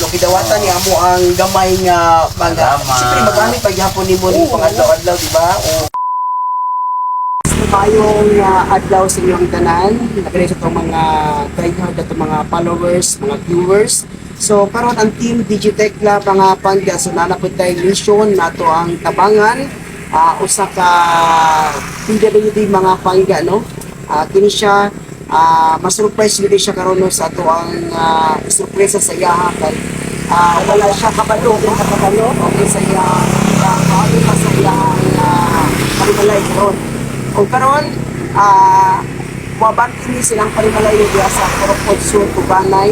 gidawatan ni amo ang gamay nga mga siyempre magamit paghapon nimo ni pangadlaw-adlaw, di ba? Mayong adlaw sa inyong tanan, nagre sa itong mga tryhard at mga followers, mga viewers. So karon ang team Digitech Lab mga pangga, so nanapod tayo mission nato ang tabangan usa ka PWD mga pangga, no? Kini siya ma-surprise gid siya karon sa ato ang surpresa sa iya kay wala siya kabalo okay sa iya ano pa sa iya palimalay karon o karon wabanti ni silang palimalay diya sa Corpod Sur Tubanay.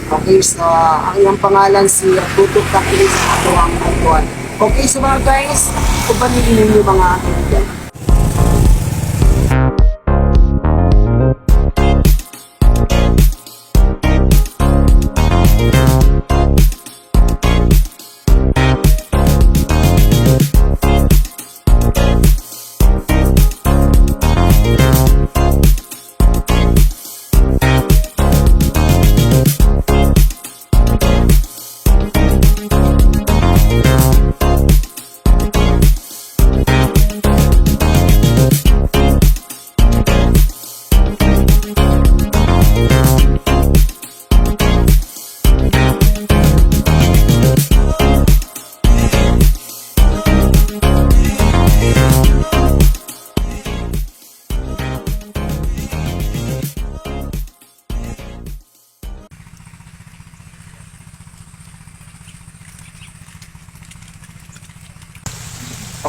Okay, so ang iyang pangalan si Tutok Kakili sa ato ang atuan. Okay, so mga guys, kubanilin ninyo mga kaibigan.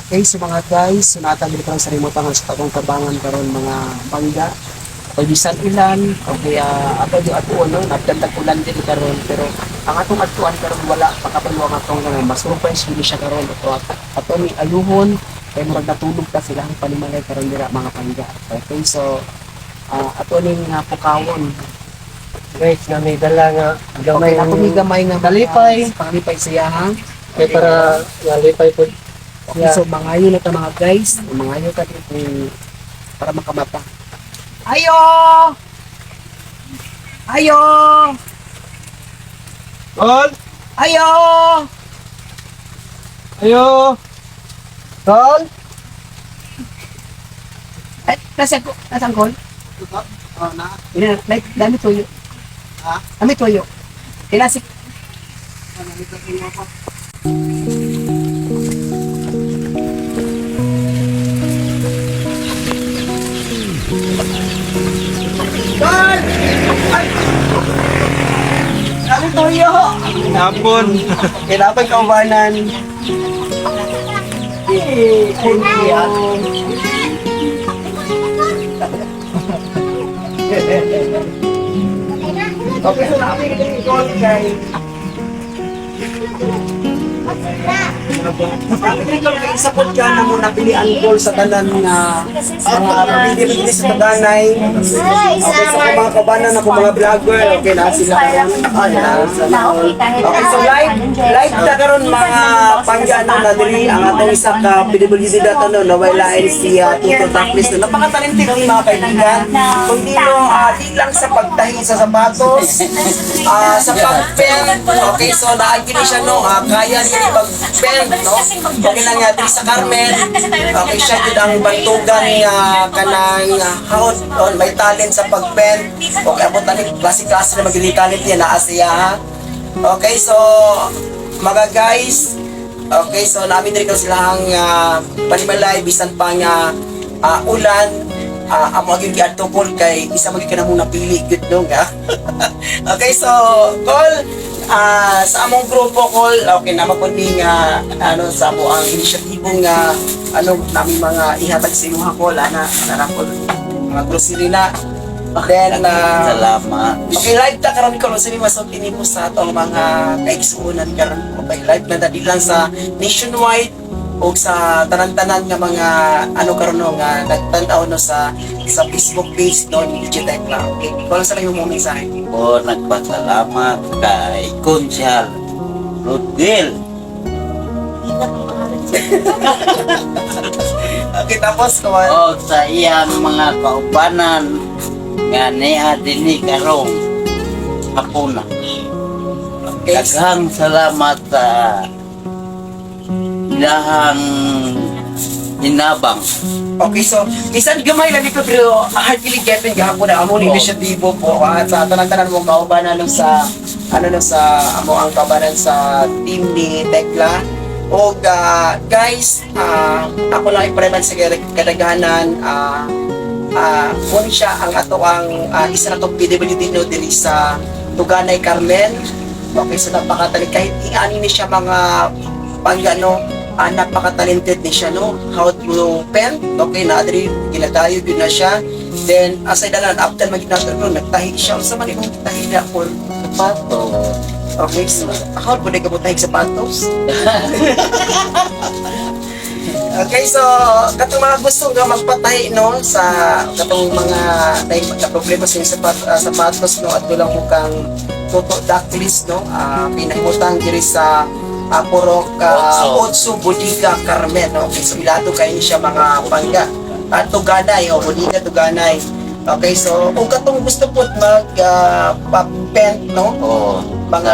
Okay, so mga guys, sunatan dito lang sa remote ang sa tabang tabangan karon mga bangga. O bisan ilan, okay, ato di ato no, nagdandag ulan din karon pero ang atong atuan karon wala pakapaluwa nga tong mas surprise hindi siya karon ato ni ayuhon kay murag natulog ta sila ang panimalay karon dira mga bangga. Okay, so ato ning pukawon. Guys, na may dala nga Okay, ato ni gamay nga dalipay. pangalipay siya ha. Kaya para nalipay po. Okay, so mangayo na ta mga guys, mangayo ta dito para makamata. Ayo! Ayo! Tol! Ayo! Ayo! Tol! Ay, nasaan call? Oh, na. Ina, like, dami tuyo. Ha? Dami tuyo. Kinasik. Call! Ay! Dami tuyo! Hapon! Kailangan kaubanan. Kuya. Okay, so namin yung call kay isa po ka na muna pilihan call sa tanan na mga pamilya sa Taganay. Okay, so kung mga kabanan ako mga vlogger, okay na sila karon. Okay, so live na karon mga pangyano na diri ang atong isa ka PWD data no nawala si Tuto Taklis no. Napakatalented ni mga kaibigan. Kundi no di lang sa pagtahi sa sapatos, sa pag-pen. Okay, so naagili siya no kaya niya pag-pen no. Okay lang nga diri sa Carmen. Okay, siya jud ang bantugan nga kanang haot on may talent sa pag-pen. Okay, abot na ni klase-klase na magili talent niya naa siya ha. Okay, so mga guys, okay, so namin rin silang panimalay bisan pa nga ulan amo aging giadtokol kay isa magi kana mong napili gud no nga. Okay, so call sa among grupo call okay na makundi nga ano sa mo ang inisyatibo nga ano namin mga ihatag sa inyong call ana call mga grocery na. Then Salamat. okay, live ta karon ko sini masog tinimo sa atong mga kaigsuonan karon. Okay, live na dali lang sa nationwide o sa tanan-tanan nga mga ano karon no nga nagtan-aw no sa Facebook page no ni Digitech Lab. Okay, kung sa yung mga mensahe. Po nagpasalamat kay Kunsyal Rodel. Okay, tapos kawan. O sa iyang mga kaubanan nga niya dinhi karong hapuna. Okay. Daghang salamat sa ilahang hinabang. Okay, so bisan gamay lang ito pero hard kili Kevin gahapon na amo ni inisyatibo po at sa tanan-tanan mo kaubanan nung sa amo ang kaubanan sa team ni Tekla. O guys, ako lang ipareman sa kadaghanan kung siya ang ato ang isa na tong PWD no dili sa Tuganay Carmen. Okay, so napakatalig kahit iani ni siya mga panggano, napaka-talented ni siya, no? How to pen, okay, na-adri, ginatayo yun na siya. Then, aside na lang, after mag-ginatayo, no, nagtahi siya. Sa man yung tahi na for sapatos. Okay, so, how po na ka mo tahig sapatos? Okay, so, katong mga gusto nga magpatahi, no, sa katong mga problema sa sapatos, no, at tulang mukang toto ducklist, no, pinahimutang diri sa Purok Otso, Bodega, Carmen. Okay, so ilato kayo siya mga pangga. Tuganay, Bodega, Tuganay. Okay, so kung katong gusto po mag-paint, no? Mga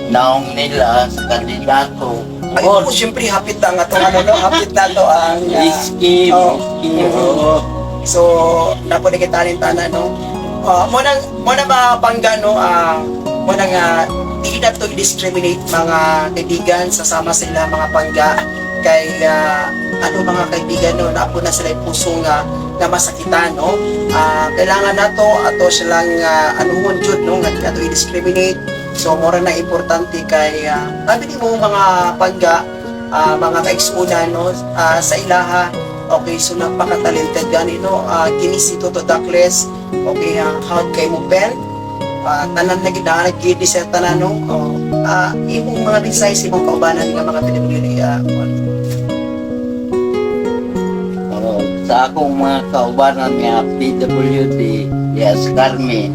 naong nila sa kandidato. Ay po, siyempre, hapit ang atong hapit na to ang Iski. So, napo na kitalintana, no? Muna ba pangga, no? Muna nga, hindi na to discriminate mga kaibigan sasama sila mga pangga kay mga kaibigan no napo na sila yung puso nga na masakitan no kailangan nato ato silang anuhon jud no nga ato i-discriminate so mora na importante kay sabi mo mga pangga mga kaigsunan no sa ilaha okay so napaka-talented gani no kini si Toto Duckless okay how kay mo pen tanan na gid sa tanan no imong mga designs imong kaubanan nga mga pinipili Sa akong mga kaubanan nga PWD yes Carmen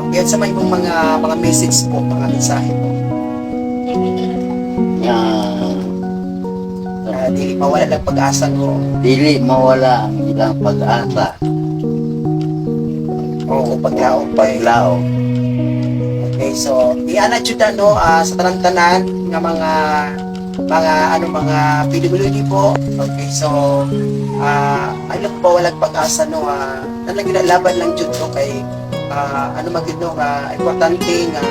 okay sa may imong mga message po mga mensahe po dili mawala lang pag-asa mo dili mawala ang ilang pag-asa o paglaom paglao. okay so iana jud no sa tanan-tanan nga mga PWD po okay so ano po walang pag-asa no talagang laban lang jud no kay magid no importante nga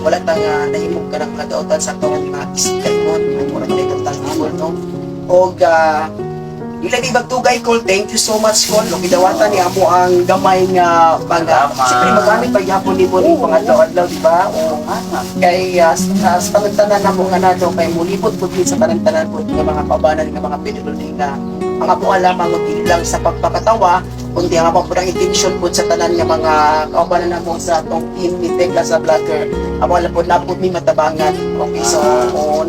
wala tang nahimog ka ng nagautan sa atong mga iskaymon mura man itong tanggol no og ilagay bagtugay Col, thank you so much Col. Gidawatan ni amo ang gamay nga siyempre magamit pagyapon ni mo ni pangadlaw-adlaw di ba? Kay sa tanan-tanan namo nga nato kay mulibot pud sa tanan-tanan pud nga mga pabanan nga mga pinulong na mga buwan lamang lang sa pagpakatawa kundi ang po ang intention po sa tanan nga mga kaubanan namo sa atong team ni Tekla sa Vlogger amo lang po na po mi matabangan okay so amo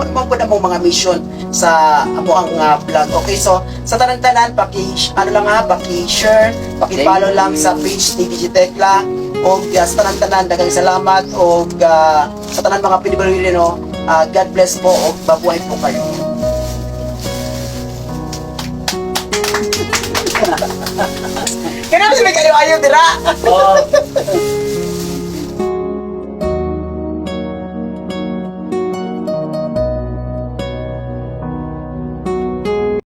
naman po na mo mga mission sa amo ang vlog okay so sa tanan-tanan paki-share paki-follow lang sa page ni DJ Tekla o sa tanan-tanan daghang salamat o sa tanan mga PWD no God bless po o mabuhay po kayo. Kaya naman kayo ayaw dira.